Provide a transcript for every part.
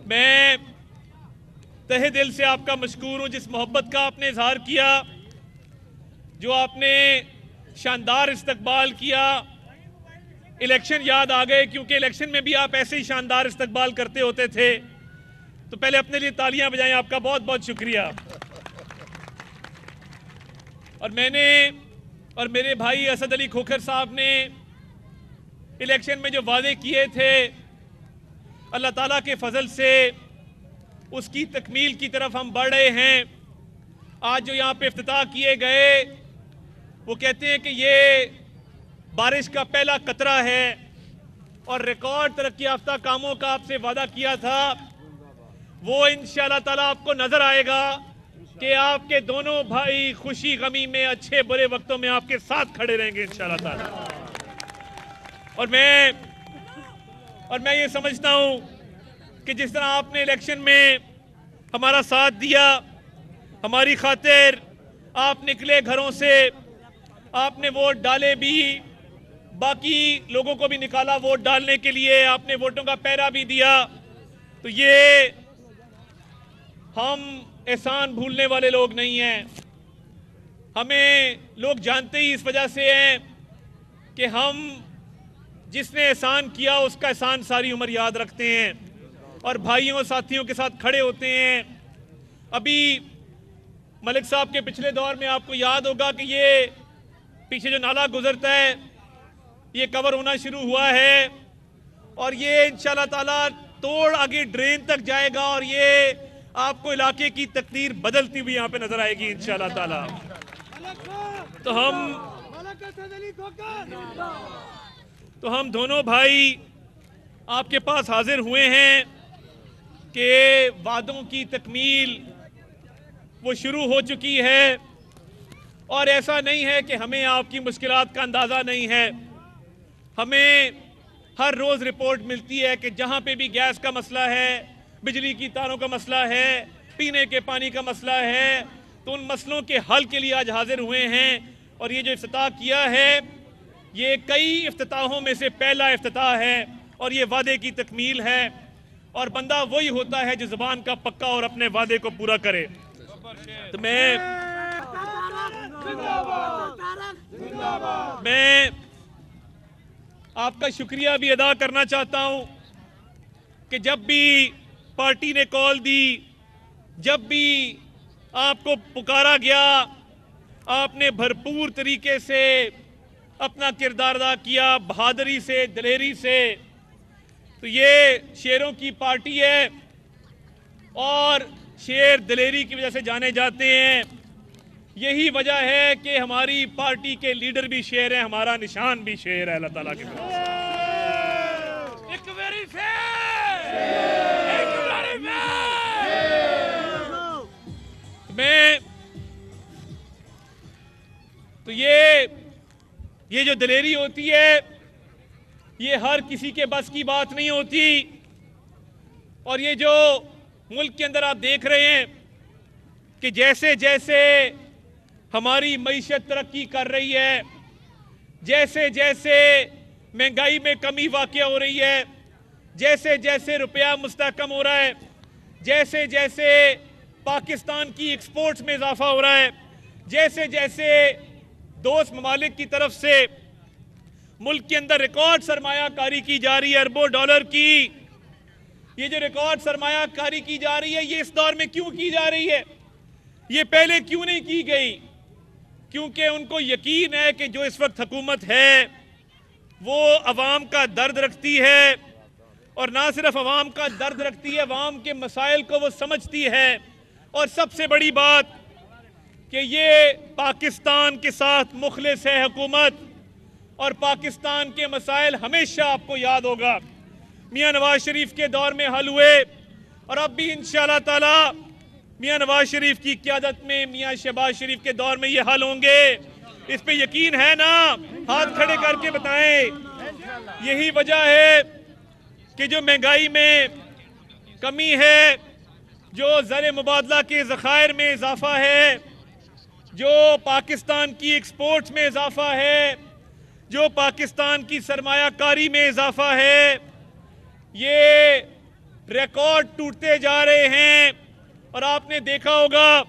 میں تہہ دل سے آپ کا مشکور ہوں جس محبت کا آپ نے اظہار کیا، جو آپ نے شاندار استقبال کیا۔ الیکشن یاد آ گئے، کیونکہ الیکشن میں بھی آپ ایسے ہی شاندار استقبال کرتے ہوتے تھے۔ تو پہلے اپنے لیے تالیاں بجائیں، آپ کا بہت بہت شکریہ۔ اور میں نے اور میرے بھائی اسد علی کھوکھر صاحب نے الیکشن میں جو وعدے کیے تھے، اللہ تعالیٰ کے فضل سے اس کی تکمیل کی طرف ہم بڑھ رہے ہیں۔ آج جو یہاں پہ افتتاح کیے گئے، وہ کہتے ہیں کہ یہ بارش کا پہلا قطرہ ہے، اور ریکارڈ ترقی یافتہ کاموں کا آپ سے وعدہ کیا تھا، وہ انشاءاللہ تعالیٰ آپ کو نظر آئے گا کہ آپ کے دونوں بھائی خوشی غمی میں، اچھے برے وقتوں میں آپ کے ساتھ کھڑے رہیں گے انشاءاللہ تعالیٰ۔ اور میں یہ سمجھتا ہوں کہ جس طرح آپ نے الیکشن میں ہمارا ساتھ دیا، ہماری خاطر آپ نکلے گھروں سے، آپ نے ووٹ ڈالے بھی، باقی لوگوں کو بھی نکالا ووٹ ڈالنے کے لیے، آپ نے ووٹوں کا پہرا بھی دیا، تو یہ ہم احسان بھولنے والے لوگ نہیں ہیں۔ ہمیں لوگ جانتے ہی اس وجہ سے ہیں کہ ہم جس نے احسان کیا اس کا احسان ساری عمر یاد رکھتے ہیں، اور بھائیوں ساتھیوں کے ساتھ کھڑے ہوتے ہیں۔ ابھی ملک صاحب کے پچھلے دور میں آپ کو یاد ہوگا کہ یہ پیچھے جو نالا گزرتا ہے، یہ کور ہونا شروع ہوا ہے، اور یہ انشاءاللہ تعالیٰ توڑ آگے ڈرین تک جائے گا، اور یہ آپ کو علاقے کی تقدیر بدلتی ہوئی یہاں پہ نظر آئے گی انشاءاللہ تعالیٰ۔ تو ہم دونوں بھائی آپ کے پاس حاضر ہوئے ہیں کہ وعدوں کی تکمیل وہ شروع ہو چکی ہے، اور ایسا نہیں ہے کہ ہمیں آپ کی مشکلات کا اندازہ نہیں ہے۔ ہمیں ہر روز رپورٹ ملتی ہے کہ جہاں پہ بھی گیس کا مسئلہ ہے، بجلی کی تاروں کا مسئلہ ہے، پینے کے پانی کا مسئلہ ہے، تو ان مسئلوں کے حل کے لیے آج حاضر ہوئے ہیں۔ اور یہ جو افتتاح کیا ہے، یہ کئی افتتاحوں میں سے پہلا افتتاح ہے، اور یہ وعدے کی تکمیل ہے، اور بندہ وہی ہوتا ہے جو زبان کا پکا اور اپنے وعدے کو پورا کرے۔ تو میں آپ کا شکریہ بھی ادا کرنا چاہتا ہوں کہ جب بھی پارٹی نے کال دی، جب بھی آپ کو پکارا گیا، آپ نے بھرپور طریقے سے اپنا کردار ادا کیا، بہادری سے، دلیری سے۔ تو یہ شیروں کی پارٹی ہے، اور شیر دلیری کی وجہ سے جانے جاتے ہیں۔ یہی وجہ ہے کہ ہماری پارٹی کے لیڈر بھی شیر ہیں، ہمارا نشان بھی شیر ہے اللہ تعالیٰ کے طرف سے۔ تو یہ جو دلیری ہوتی ہے، یہ ہر کسی کے بس کی بات نہیں ہوتی، اور یہ جو ملک کے اندر آپ دیکھ رہے ہیں کہ جیسے جیسے ہماری معیشت ترقی کر رہی ہے، جیسے جیسے مہنگائی میں کمی واقع ہو رہی ہے، جیسے جیسے روپیہ مستحکم ہو رہا ہے، جیسے جیسے پاکستان کی ایکسپورٹس میں اضافہ ہو رہا ہے، جیسے جیسے دوست ممالک کی طرف سے ملک کے اندر ریکارڈ سرمایہ کاری کی جا رہی ہے، اربوں ڈالر کی، یہ جو ریکارڈ سرمایہ کاری کی جا رہی ہے، یہ اس دور میں کیوں کی جا رہی ہے؟ یہ پہلے کیوں نہیں کی گئی؟ کیونکہ ان کو یقین ہے کہ جو اس وقت حکومت ہے وہ عوام کا درد رکھتی ہے، اور نہ صرف عوام کا درد رکھتی ہے، عوام کے مسائل کو وہ سمجھتی ہے، اور سب سے بڑی بات کہ یہ پاکستان کے ساتھ مخلص ہے حکومت، اور پاکستان کے مسائل ہمیشہ آپ کو یاد ہوگا میاں نواز شریف کے دور میں حل ہوئے، اور اب بھی انشاءاللہ تعالی میاں نواز شریف کی قیادت میں میاں شہباز شریف کے دور میں یہ حل ہوں گے۔ اس پہ یقین ہے نا؟ ہاتھ کھڑے کر کے بتائیں۔ یہی وجہ ہے کہ جو مہنگائی میں کمی ہے، جو زر مبادلہ کے ذخائر میں اضافہ ہے، جو پاکستان کی ایکسپورٹس میں اضافہ ہے، جو پاکستان کی سرمایہ کاری میں اضافہ ہے، یہ ریکارڈ ٹوٹتے جا رہے ہیں، اور آپ نے دیکھا ہوگا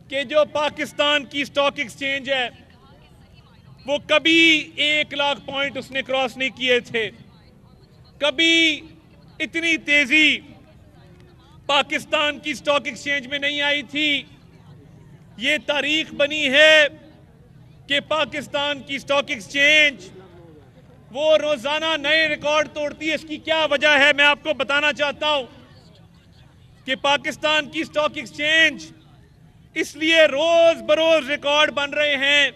کہ جو پاکستان کی سٹاک ایکسچینج ہے وہ کبھی 1,00,000 پوائنٹ اس نے کراس نہیں کیے تھے، کبھی اتنی تیزی پاکستان کی سٹاک ایکسچینج میں نہیں آئی تھی۔ یہ تاریخ بنی ہے کہ پاکستان کی سٹاک ایکسچینج وہ روزانہ نئے ریکارڈ توڑتی ہے۔ اس کی کیا وجہ ہے میں آپ کو بتانا چاہتا ہوں کہ پاکستان کی سٹاک ایکسچینج اس لیے روز بروز ریکارڈ بن رہے ہیں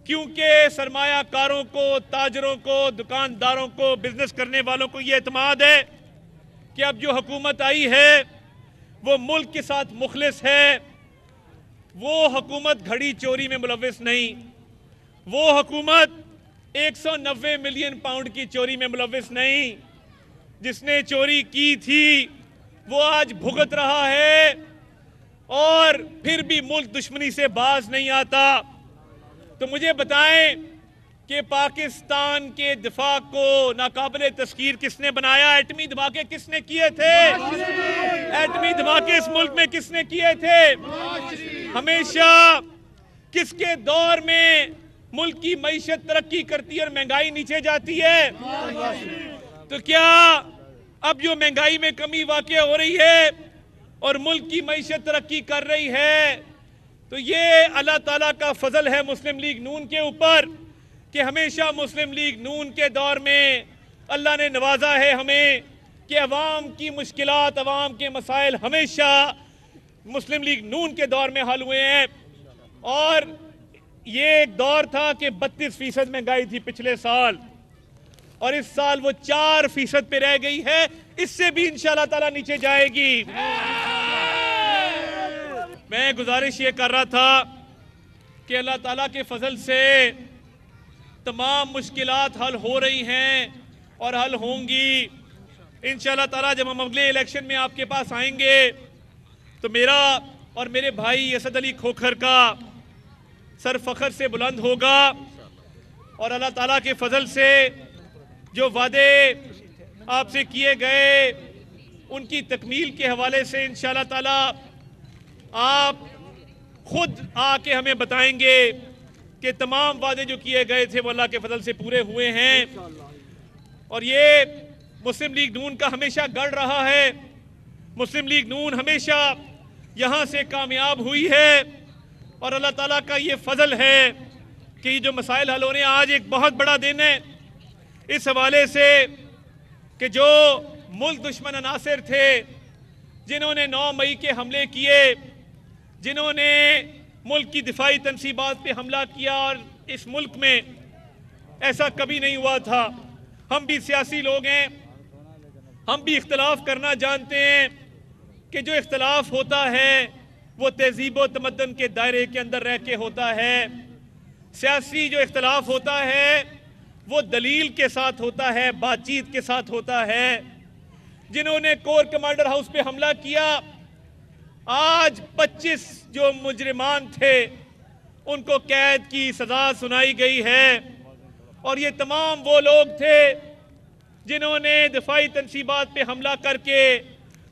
کیونکہ سرمایہ کاروں کو، تاجروں کو، دکانداروں کو، بزنس کرنے والوں کو یہ اعتماد ہے کہ اب جو حکومت آئی ہے وہ ملک کے ساتھ مخلص ہے، وہ حکومت گھڑی چوری میں ملوث نہیں، وہ حکومت 190 ملین پاؤنڈ کی چوری میں ملوث نہیں۔ جس نے چوری کی تھی وہ آج بھگت رہا ہے، اور پھر بھی ملک دشمنی سے باز نہیں آتا۔ تو مجھے بتائیں کہ پاکستان کے دفاع کو ناقابل تذکیر کس نے بنایا؟ ایٹمی دھماکے کس نے کیے تھے؟ ایٹمی دھماکے اس ملک میں کس نے کیے تھے؟ ہمیشہ کس کے دور میں ملک کی معیشت ترقی کرتی ہے اور مہنگائی نیچے جاتی ہے؟ تو کیا اب جو مہنگائی میں کمی واقع ہو رہی ہے اور ملک کی معیشت ترقی کر رہی ہے تو یہ اللہ تعالیٰ کا فضل ہے مسلم لیگ نون کے اوپر کہ ہمیشہ مسلم لیگ نون کے دور میں اللہ نے نوازا ہے ہمیں کہ عوام کی مشکلات، عوام کے مسائل ہمیشہ مسلم لیگ نون کے دور میں حل ہوئے ہیں۔ اور یہ ایک دور تھا کہ 32% مہنگائی تھی پچھلے سال، اور اس سال وہ 4% پہ رہ گئی ہے، اس سے بھی انشاءاللہ تعالیٰ نیچے جائے گی۔ میں گزارش یہ کر رہا تھا کہ اللہ تعالیٰ کے فضل سے تمام مشکلات حل ہو رہی ہیں اور حل ہوں گی انشاءاللہ تعالیٰ۔ جب ہم اگلے الیکشن میں آپ کے پاس آئیں گے تو میرا اور میرے بھائی اسد علی کھوکھر کا سر فخر سے بلند ہوگا، اور اللہ تعالیٰ کے فضل سے جو وعدے آپ سے کیے گئے ان کی تکمیل کے حوالے سے انشاءاللہ تعالیٰ آپ خود آ کے ہمیں بتائیں گے کہ تمام وعدے جو کیے گئے تھے وہ اللہ کے فضل سے پورے ہوئے ہیں۔ اور یہ مسلم لیگ نون کا ہمیشہ گڑھ رہا ہے، مسلم لیگ نون ہمیشہ یہاں سے کامیاب ہوئی ہے، اور اللہ تعالیٰ کا یہ فضل ہے کہ یہ جو مسائل حل ہو رہے ہیں، آج ایک بہت بڑا دن ہے اس حوالے سے کہ جو ملک دشمن عناصر تھے جنہوں نے 9 مئی کے حملے کیے، جنہوں نے ملک کی دفاعی تنصیبات پہ حملہ کیا، اور اس ملک میں ایسا کبھی نہیں ہوا تھا۔ ہم بھی سیاسی لوگ ہیں، ہم بھی اختلاف کرنا جانتے ہیں کہ جو اختلاف ہوتا ہے وہ تہذیب و تمدن کے دائرے کے اندر رہ کے ہوتا ہے۔ سیاسی جو اختلاف ہوتا ہے وہ دلیل کے ساتھ ہوتا ہے، بات چیت کے ساتھ ہوتا ہے۔ جنہوں نے کور کمانڈر ہاؤس پہ حملہ کیا، آج 25 جو مجرمان تھے ان کو قید کی سزا سنائی گئی ہے، اور یہ تمام وہ لوگ تھے جنہوں نے دفاعی تنصیبات پہ حملہ کر کے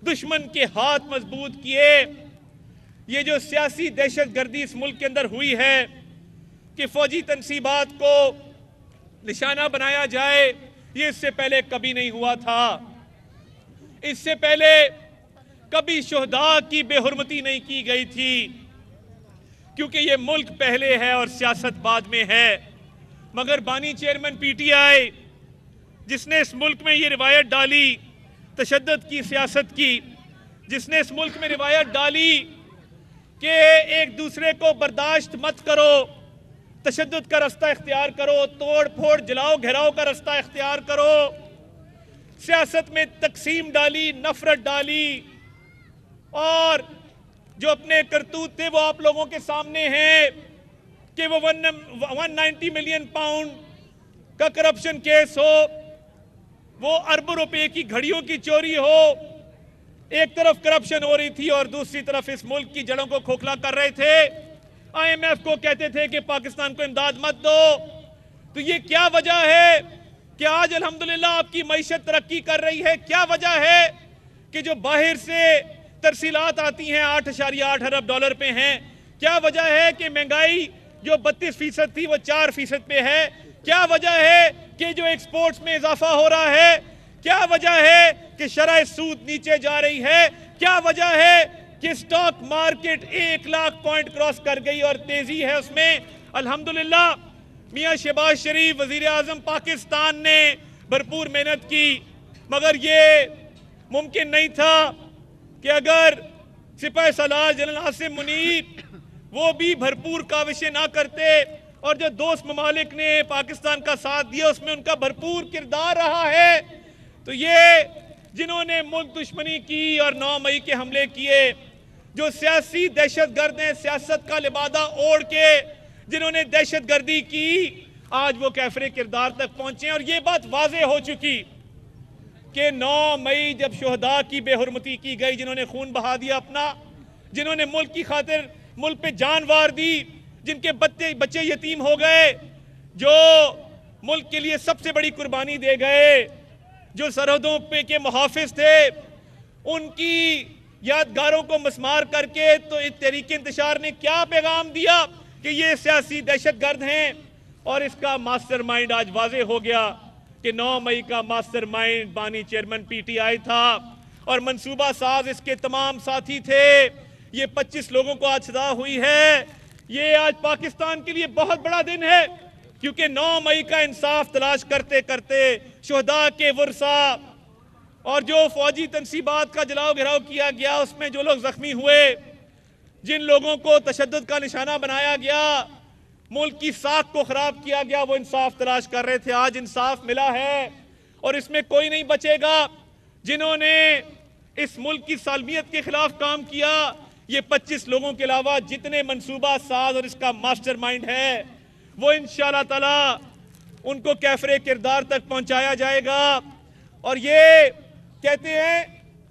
دشمن کے ہاتھ مضبوط کیے۔ یہ جو سیاسی دہشت گردی اس ملک کے اندر ہوئی ہے کہ فوجی تنصیبات کو نشانہ بنایا جائے، یہ اس سے پہلے کبھی نہیں ہوا تھا۔ اس سے پہلے کبھی شہداء کی بے حرمتی نہیں کی گئی تھی، کیونکہ یہ ملک پہلے ہے اور سیاست بعد میں ہے۔ مگر بانی چیئرمین پی ٹی آئی جس نے اس ملک میں یہ روایت ڈالی تشدد کی سیاست کی، جس نے اس ملک میں روایت ڈالی کہ ایک دوسرے کو برداشت مت کرو، تشدد کا رستہ اختیار کرو، توڑ پھوڑ جلاؤ گھیراؤ کا رستہ اختیار کرو، سیاست میں تقسیم ڈالی، نفرت ڈالی، اور جو اپنے کرتوت تھے وہ آپ لوگوں کے سامنے ہیں کہ وہ 190 ملین پاؤنڈ کا کرپشن کیس ہو، وہ اربوں روپے کی گھڑیوں کی چوری ہو۔ ایک طرف کرپشن ہو رہی تھی اور دوسری طرف اس ملک کی جڑوں کو کھوکھلا کر رہے تھے۔ آئی ایم ایف کو کہتے تھے کہ پاکستان کو امداد مت دو۔ تو یہ کیا وجہ ہے کہ آج الحمدللہ آپ کی معیشت ترقی کر رہی ہے؟ کیا وجہ ہے کہ جو باہر سے ترسیلات آتی ہیں 8.8 ارب ڈالر پہ ہیں؟ کیا وجہ ہے کہ مہنگائی جو 32% تھی وہ 4% پہ ہے؟ کیا وجہ ہے کہ جو ایکسپورٹس میں اضافہ ہو رہا ہے؟ کیا وجہ ہے کہ شرح سود نیچے جا رہی ہے؟ کیا وجہ ہے کہ stock market 1 lakh point cross کر گئی اور تیزی ہے اس میں؟ الحمدللہ میاں شہباز شریف وزیر اعظم پاکستان نے بھرپور محنت کی، مگر یہ ممکن نہیں تھا کہ اگر سپاہ سالار جنرل عاصم منیب وہ بھی بھرپور کاوشیں نہ کرتے، اور جو دوست ممالک نے پاکستان کا ساتھ دیا اس میں ان کا بھرپور کردار رہا ہے، تو یہ جنہوں نے ملک دشمنی کی اور 9 مئی کے حملے کیے، جو سیاسی دہشت گرد ہیں، سیاست کا لبادہ اوڑھ کے جنہوں نے دہشت گردی کی، آج وہ کیفر کردار تک پہنچے، اور یہ بات واضح ہو چکی کہ 9 مئی جب شہداء کی بے حرمتی کی گئی، جنہوں نے خون بہا دیا اپنا، جنہوں نے ملک کی خاطر ملک پہ جان وار دی، جن کے بچے یتیم ہو گئے، جو ملک کے لیے سب سے بڑی قربانی دے گئے، جو سرحدوں پہ کے محافظ تھے، ان کی یادگاروں کو مسمار کر کے تو تحریک انتشار نے کیا پیغام دیا کہ یہ سیاسی دہشت گرد ہیں، اور اس کا ماسٹر مائنڈ آج واضح ہو گیا کہ 9 مئی کا ماسٹر مائنڈ بانی چیئرمین پی ٹی آئی تھا، اور منصوبہ ساز اس کے تمام ساتھی تھے۔ یہ 25 لوگوں کو آج سزا ہوئی ہے۔ یہ آج پاکستان کے لیے بہت بڑا دن ہے، کیونکہ 9 مئی کا انصاف تلاش کرتے کرتے شہداء کے ورثاء اور جو فوجی تنصیبات کا جلاؤ گھراؤ کیا گیا، اس میں جو لوگ زخمی ہوئے، جن لوگوں کو تشدد کا نشانہ بنایا گیا، ملک کی ساکھ کو خراب کیا گیا، وہ انصاف تلاش کر رہے تھے۔ آج انصاف ملا ہے، اور اس میں کوئی نہیں بچے گا۔ جنہوں نے اس ملک کی سالمیت کے خلاف کام کیا، یہ 25 لوگوں کے علاوہ جتنے منصوبہ ساز اور اس کا ماسٹر مائنڈ ہے، وہ انشاءاللہ تعالی ان کو کیفر کردار تک پہنچایا جائے گا۔ اور یہ کہتے ہیں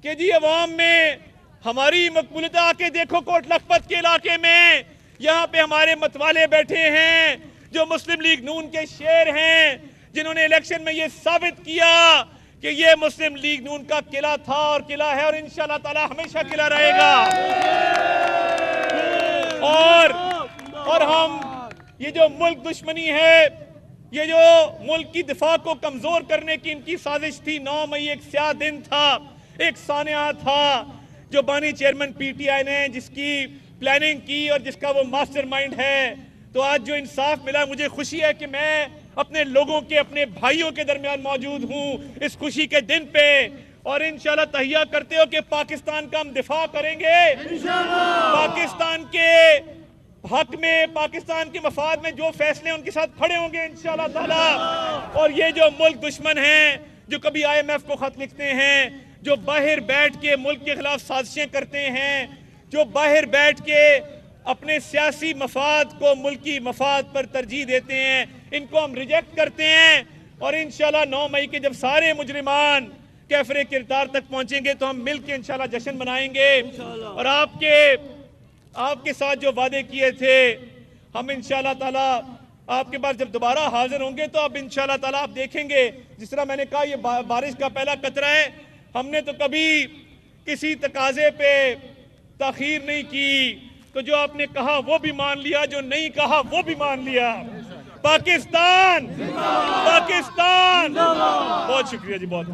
کہ جی عوام میں ہماری مقبولیت آ کے دیکھو، کوٹ لکھپت کے علاقے میں یہاں پہ ہمارے متوالے بیٹھے ہیں جو مسلم لیگ نون کے شیر ہیں، جنہوں نے الیکشن میں یہ ثابت کیا کہ یہ مسلم لیگ نون کا قلعہ تھا اور قلعہ ہے، اور انشاءاللہ تعالی ہمیشہ قلعہ رہے گا۔ اور ہم یہ جو ملک دشمنی ہے، یہ جو ملک کی دفاع کو کمزور کرنے کی ان کی سازش تھی، 9 مئی ایک سیاہ دن تھا، ایک سانحہ تھا، جو بانی چیئرمین پی ٹی آئی نے جس کی پلاننگ کی اور جس کا وہ ماسٹر مائنڈ ہے۔ تو آج جو انصاف ملا، مجھے خوشی ہے کہ میں اپنے لوگوں کے، اپنے بھائیوں کے درمیان موجود ہوں اس خوشی کے دن پہ، اور انشاءاللہ تہیہ کرتے ہو کہ پاکستان کا ہم دفاع کریں گے، پاکستان کے حق میں، پاکستان کے مفاد میں جو فیصلے ان کے ساتھ کھڑے ہوں گے انشاءاللہ تعالی۔ اور یہ جو ملک دشمن ہیں، جو کبھی آئی ایم ایف کو خط لکھتے ہیں، جو باہر بیٹھ کے ملک کے خلاف سازشیں کرتے ہیں، جو باہر بیٹھ کے اپنے سیاسی مفاد کو ملکی مفاد پر ترجیح دیتے ہیں، ان کو ہم ریجیکٹ کرتے ہیں۔ اور انشاءاللہ 9 مئی کے جب سارے مجرمان کیفر کردار تک پہنچیں گے تو ہم مل کے انشاءاللہ جشن منائیں گے، اور آپ کے ساتھ جو وعدے کیے تھے، ہم انشاءاللہ تعالی آپ کے پاس جب دوبارہ حاضر ہوں گے تو اب انشاءاللہ تعالی آپ دیکھیں گے، جس طرح میں نے کہا یہ بارش کا پہلا قطرہ ہے، ہم نے تو کبھی کسی تقاضے پہ تاخیر نہیں کی، تو جو آپ نے کہا وہ بھی مان لیا، جو نہیں کہا وہ بھی مان لیا۔ پاکستان، بہت شکریہ جی، بہت